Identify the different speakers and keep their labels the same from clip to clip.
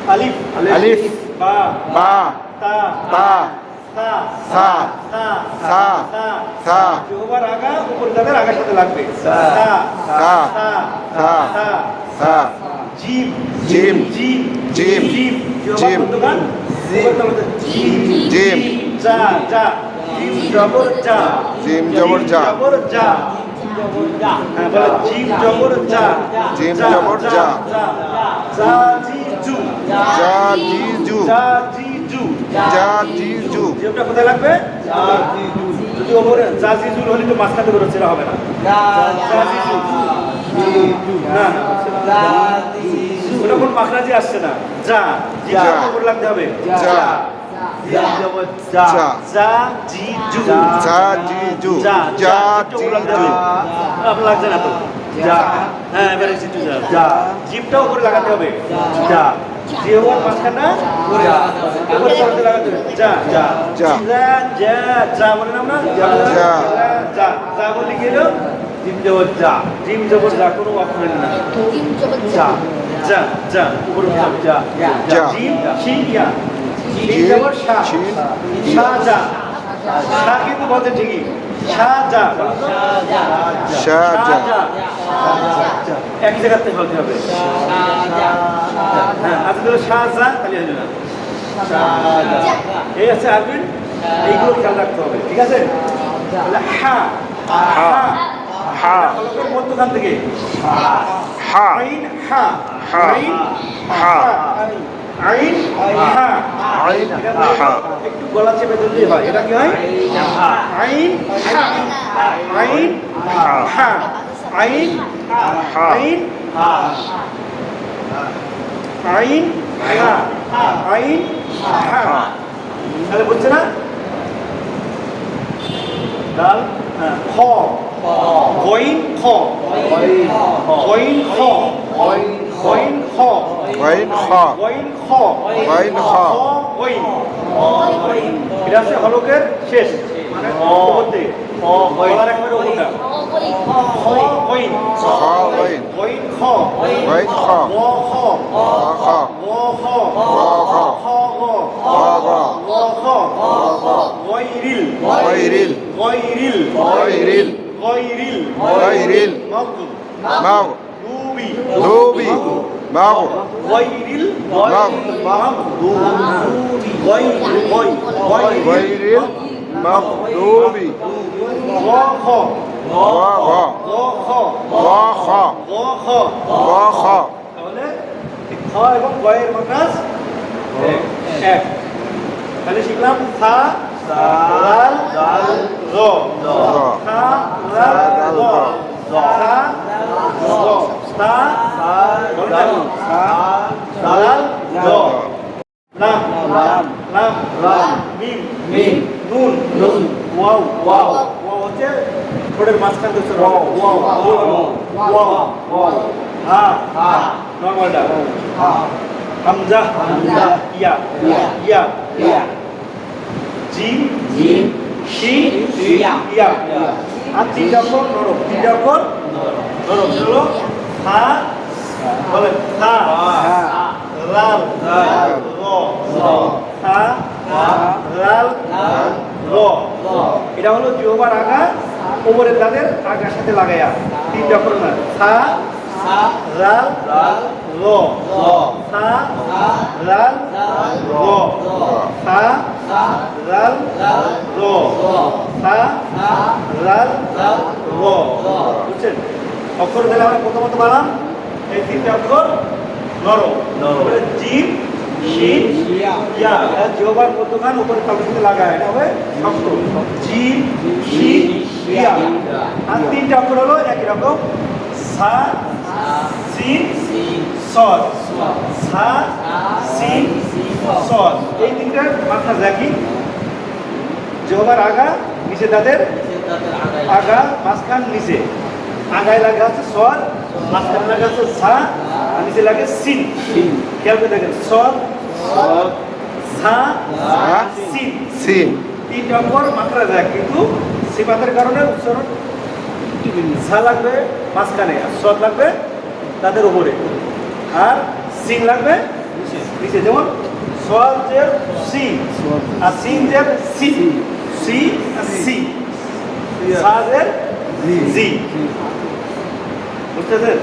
Speaker 1: আলিফ
Speaker 2: আলিফ
Speaker 1: বা
Speaker 2: বা
Speaker 1: তা
Speaker 2: তা
Speaker 1: সা
Speaker 2: সা
Speaker 1: সা
Speaker 2: সা সা
Speaker 1: জিহ্বার আগা উপরে তাদের আগার সাথে লাগবে সা
Speaker 2: সা
Speaker 1: সা
Speaker 2: সা
Speaker 1: সা
Speaker 2: সা
Speaker 1: gym
Speaker 2: gym
Speaker 1: gym
Speaker 2: gym
Speaker 1: gym
Speaker 2: gym gym
Speaker 1: যা যা জিম জবর যা
Speaker 2: জিম জবর যা
Speaker 1: জবর যা হ্যাঁ বলে জিম জবর যা
Speaker 2: জিম জবর যা
Speaker 1: যা জি জু
Speaker 2: জা জি জু
Speaker 1: যা জি জু
Speaker 2: জা জি জু
Speaker 1: জিমটা কোথায় লাগবে যা জি জু যদি ওপরে যা জি জু হলে তো মাঝখানে বেরোচ্ছে না হবে না যা জি জু না ওটা কোন মাখরাজি আসছে না যা জিমটা উপরে লাগতে হবে
Speaker 2: যা
Speaker 1: যা যা জি জু
Speaker 2: জা জি জু
Speaker 1: যা
Speaker 2: জা
Speaker 1: জিমটা
Speaker 2: জি
Speaker 1: উপরে লাগতে
Speaker 2: জু
Speaker 1: হবে আপনার লাগছে না তো যা হ্যাঁ এবারে জিটু যা যা জিপটা উপরে লাগাতে হবে যা যে হওয়ার মাঝখানটা উপরে উপরে লাগাতে হবে যা যা
Speaker 2: যা
Speaker 1: যা যা যা বলেন আমরা
Speaker 2: যা
Speaker 1: যা যা বলি গেল জিম জবর যা জিম জবর যা কোনো অক্ষর না যা যা যা উপরে যা
Speaker 2: যা
Speaker 1: জিম শিন ইয়া জিম
Speaker 2: জিম
Speaker 1: জবর শা
Speaker 2: শিন
Speaker 1: শা যা শা কিন্তু বলতে ঠিকই শা যা
Speaker 2: শা যা
Speaker 1: এক জায়গাতে হতে হবে হ্যাঁ আজকে ধরো শাহজা তাহলে হলো না এই আছে আরবিন এইগুলো খেয়াল রাখতে হবে ঠিক আছে তাহলে হা হা
Speaker 2: হা
Speaker 1: হলকের মধ্যখান থেকে
Speaker 2: হা
Speaker 1: আইন হা
Speaker 2: হা
Speaker 1: আইন
Speaker 2: হা
Speaker 1: আইন হা
Speaker 2: আইন
Speaker 1: এটা
Speaker 2: হা
Speaker 1: একটু গলা চেপে ধরলেই হয় এটা কি হয় আইন হা আইন হা আইন
Speaker 2: হা
Speaker 1: আইন আইন হা আইন হা তাহলে বুঝছে না ডাল খ গইন খ গইন খ গইন খ
Speaker 2: ওয়াইন খ
Speaker 1: গইন খ
Speaker 2: ওয়াইন খ
Speaker 1: গইন এটা হচ্ছে হলকের শেষ মানে মধ্যে গলার একেবারে উপরটা খ গইন
Speaker 2: খ ওয়াইন
Speaker 1: গইন খ
Speaker 2: ওয়াইন খ
Speaker 1: গ খ
Speaker 2: খ খ
Speaker 1: গ খ
Speaker 2: খ
Speaker 1: খ গ
Speaker 2: গ গ
Speaker 1: গ খ গইরিল
Speaker 2: ওয়াইরিল
Speaker 1: গইরিল
Speaker 2: ওয়াইরিল
Speaker 1: গইরিল
Speaker 2: ওয়াইরিল
Speaker 1: মাগদুব
Speaker 2: মাগ
Speaker 1: দুবি
Speaker 2: দুবি মাগ
Speaker 1: গইরিল
Speaker 2: মাগ
Speaker 1: মাগদুব গই গই
Speaker 2: ওয়াইরিল মাগদুবি
Speaker 1: গ খ
Speaker 2: ওয়া গ
Speaker 1: গ খ
Speaker 2: ওয়া খ
Speaker 1: গ খ
Speaker 2: ওয়া খ
Speaker 1: তাহলে খ এবং গয়ের মাদ্রাস এক তাহলে শিখলাম সা লাল র সা লাল র সা র সা লাল র লাম লাম মিম নুন ওয়াও ওয়াও হচ্ছে ঠোঁটের মাঝখান থেকে ওয়াও ওয়াও হা নরমালটা হামজা ইয়া জিম শিন ইয়া আর তিনটা অক্ষর নরম তিনটা অক্ষর নরম হলো হা বলেন হা লাল র হা লাল র এটা হলো জিহ্বার আগা কোমরের দাঁতের আগার সাথে লাগাইয়া তিনটা অক্ষর না হা লাল র হা লাল র হা লাল র হা লাল র বুঝছেন অক্ষর তাহলে আমরা প্রথমত বানাম এই তিনটা অক্ষর নরম জিম শিন ইয়া জিহ্বার মধ্যখান উপরে তালুর সাথে লাগায় এটা হবে শক্ত জিম শিন ইয়া আর তিনটা অক্ষর হলো একই রকম সা সিন সদ সা সিন সদ এই তিনটার মাত্রা দেখি জিহ্বার আগা নিচে দাঁতের আগা মাঝখান নিচে আগায় লাগা আছে সদ মাঝখানে লাগা আছে সা আর নিচে লাগে সিন খেয়াল করে দেখেন সদ সা সিন
Speaker 2: সিন
Speaker 1: তিনটা অক্ষর মাত্রা দেখ কিন্তু সিফাতের কারণে উচ্চারণ সা লাগবে মাঝখানে আর সদ লাগবে তাদের উপরে আর সিন লাগবে নিচে, যেমন সোয়াজের সি আর সিনজের সি, সি আর সি, সাজের জি। বুঝতে পারছেন?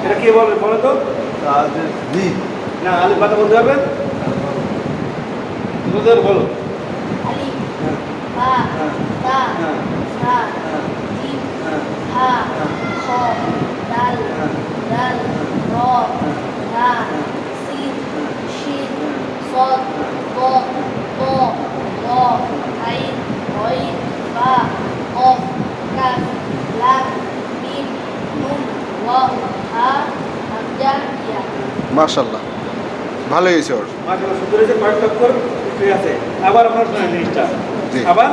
Speaker 1: এটা কে বলবে বলো তো? না, আলিফ বাতা বলতে পারবেন? বলতে পারবে, বলো।
Speaker 3: আলিফ, বা, তা, সা, জিম, হা, খ, দাল, দাল, র, রা, সিন, শিন, সদ, ত, ত, র, আইন, গইন, বা, কফ, কাফ, লাম, মিম, নুন, ওয়াও, হা, হামজা, ইয়া।
Speaker 2: মাশাআল্লাহ, ভালো হয়েছে ওর।
Speaker 1: মাশাআল্লাহ, সুন্দর হয়েছে, কয়েক অক্ষর ঠিক আছে। আবার আপনার শোনেন জিনিসটা,
Speaker 2: জি।
Speaker 1: আবার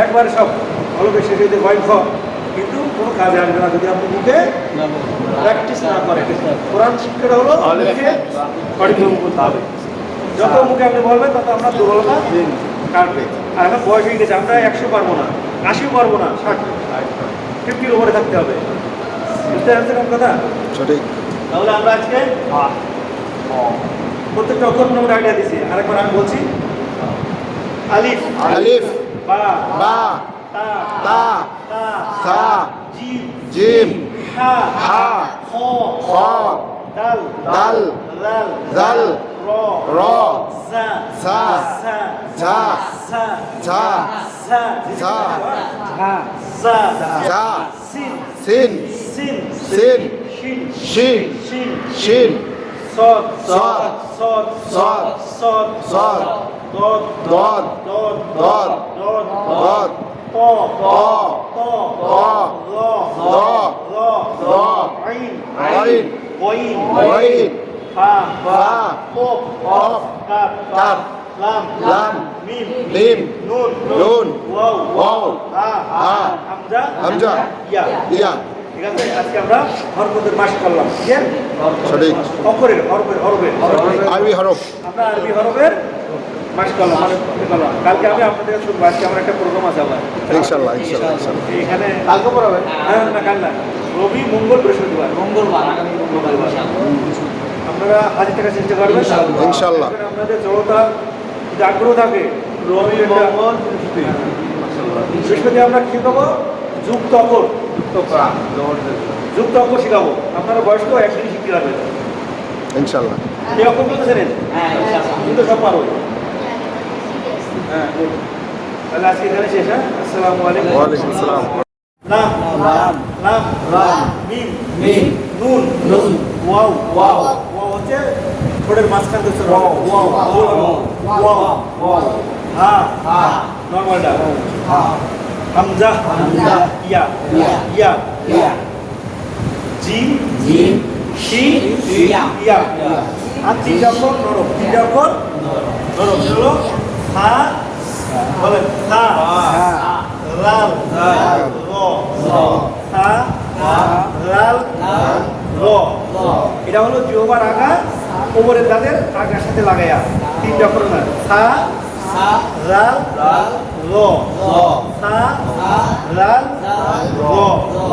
Speaker 1: একবারে সব হলকে শেষে দিয়ে ভয় খ, কিন্তু কোনো কাজে আসবে না যদি আপনি মুখে প্র্যাকটিস না করেন। কোরআন শিক্ষাটা হলো মুখে পরিক্রম করতে হবে। যত মুখে আপনি বলবেন তত আপনার দুর্বলতা কাটবে। আর এখন বয়স হয়ে গেছে, আমরা 100 পারবো না, 80 পারবো না, 50-50 উপরে থাকতে হবে। বুঝতে পারছেন আমার কথা?
Speaker 2: সঠিক।
Speaker 1: তাহলে আমরা আজকে প্রত্যেকটা অক্ষর মোটামুটি আইডিয়া দিছি। আরেকবার আমি বলছি, আলিফ,
Speaker 2: আলিফ,
Speaker 1: বা,
Speaker 2: বা,
Speaker 1: তা,
Speaker 2: তা,
Speaker 1: তা,
Speaker 2: সা,
Speaker 1: জিম,
Speaker 2: জিম,
Speaker 1: হা,
Speaker 2: হা,
Speaker 1: খ,
Speaker 2: খ,
Speaker 1: দাল,
Speaker 2: দাল,
Speaker 1: জাল,
Speaker 2: জাল,
Speaker 1: র,
Speaker 2: র,
Speaker 1: জা,
Speaker 2: জা,
Speaker 1: সা,
Speaker 2: ঝা,
Speaker 1: সা,
Speaker 2: ঝা,
Speaker 1: সা,
Speaker 2: ঝা,
Speaker 1: জা,
Speaker 2: ঝা,
Speaker 1: সিন,
Speaker 2: সিন,
Speaker 1: সিন,
Speaker 2: সিন,
Speaker 1: শিন,
Speaker 2: শিন,
Speaker 1: শিন,
Speaker 2: শিন,
Speaker 1: সদ,
Speaker 2: সদ,
Speaker 1: সদ,
Speaker 2: সদ,
Speaker 1: সদ,
Speaker 2: সদ,
Speaker 1: দদ,
Speaker 2: দদ,
Speaker 1: দদ,
Speaker 2: দদ,
Speaker 1: দদ,
Speaker 2: দদ,
Speaker 1: ত,
Speaker 2: ত,
Speaker 1: ত,
Speaker 2: ত,
Speaker 1: ল,
Speaker 2: ল,
Speaker 1: ল,
Speaker 2: ল,
Speaker 1: আইন,
Speaker 2: আইন,
Speaker 1: গইন,
Speaker 2: গইন,
Speaker 1: ফা,
Speaker 2: ফা,
Speaker 1: কফ,
Speaker 2: কফ,
Speaker 1: কাফ,
Speaker 2: কাফ,
Speaker 1: লাম,
Speaker 2: লাম,
Speaker 1: মিম,
Speaker 2: মিম,
Speaker 1: নুন,
Speaker 2: নুন,
Speaker 1: ওয়াও,
Speaker 2: ওয়াও,
Speaker 1: হা,
Speaker 2: হা,
Speaker 1: হামজা,
Speaker 2: হামজা,
Speaker 1: ইয়া।
Speaker 2: ইয়া।
Speaker 1: ঠিক আছে, আজকে আমরা হরকতের মাস করলাম। ঠিক আছে,
Speaker 2: সঠিক।
Speaker 1: অক্ষরের হরফের হরফের
Speaker 2: আরবি হরফ।
Speaker 1: আমরা আরবি হরফের মাস করলাম, মানে করলাম। কালকে আমি আপনাদের কাছে শুনবো। আজকে আমার একটা প্রোগ্রাম আছে আবার
Speaker 2: ইনশাআল্লাহ, ইনশাআল্লাহ, ইনশাআল্লাহ।
Speaker 1: এখানে। কালকে পড়াবেন? হ্যাঁ, না কাল না, রবি, মঙ্গল, বৃহস্পতিবার।
Speaker 4: আগামী মঙ্গলবার
Speaker 1: আপনারা হাজির থাকার চেষ্টা করবেন
Speaker 2: ইনশাআল্লাহ।
Speaker 1: দেখবেন আপনাদের জড়তা যদি আগ্রহ থাকে। রবি, মঙ্গল, বৃহস্পতি আমরা কি করবো? যুক্ত অক্ষর, যুক্ত অক্ষর শিখাবো। আপনারা বয়স্ক একদিনই শিখতে পারবেন।
Speaker 2: ইনশাআল্লাহ।
Speaker 1: এই অক্ষরগুলো তো জানেন,
Speaker 4: হ্যাঁ ইনশাআল্লাহ
Speaker 1: কিন্তু সব পারো। হ্যাঁ, good. তাহলে আজকে এখানে শেষ। হ্যাঁ, আসসালামু আলাইকুম।
Speaker 2: ওয়ালাইকুম আসসালাম।
Speaker 1: লাম,
Speaker 4: লাম,
Speaker 1: লাম,
Speaker 4: লাম,
Speaker 1: মিম,
Speaker 4: মিম,
Speaker 1: নুন,
Speaker 4: নুন,
Speaker 1: ওয়াও,
Speaker 4: ওয়াও,
Speaker 1: ওয়াও হচ্ছে ঠোঁটের মাঝখান থেকে
Speaker 4: ওয়াও,
Speaker 1: ওয়াও,
Speaker 4: ওয়াও,
Speaker 1: ওয়াও,
Speaker 4: ওয়াও,
Speaker 1: হা,
Speaker 4: হা,
Speaker 1: নরমালটা,
Speaker 4: হা,
Speaker 1: হামজা,
Speaker 4: হামজা,
Speaker 1: ইয়া,
Speaker 4: ইয়া,
Speaker 1: ইয়া,
Speaker 4: ইয়া,
Speaker 1: জিম,
Speaker 4: জিম,
Speaker 1: শিন,
Speaker 4: ইয়া,
Speaker 1: ইয়া। আর তিনটা অক্ষর নরম, তিনটা অক্ষর নরম। হলো হা, বলেন হা, লাল, র, হা, লাল, র। এটা হলো জিহ্বার আগা, কোমরের দাঁতের আগার সাথে লাগাইয়া তিনটা অক্ষর না। হা,
Speaker 4: সা,
Speaker 1: লাল,
Speaker 4: লাল,
Speaker 1: র,
Speaker 4: র,
Speaker 1: হা,
Speaker 4: হা,
Speaker 1: লাল,
Speaker 4: লাল,
Speaker 1: র।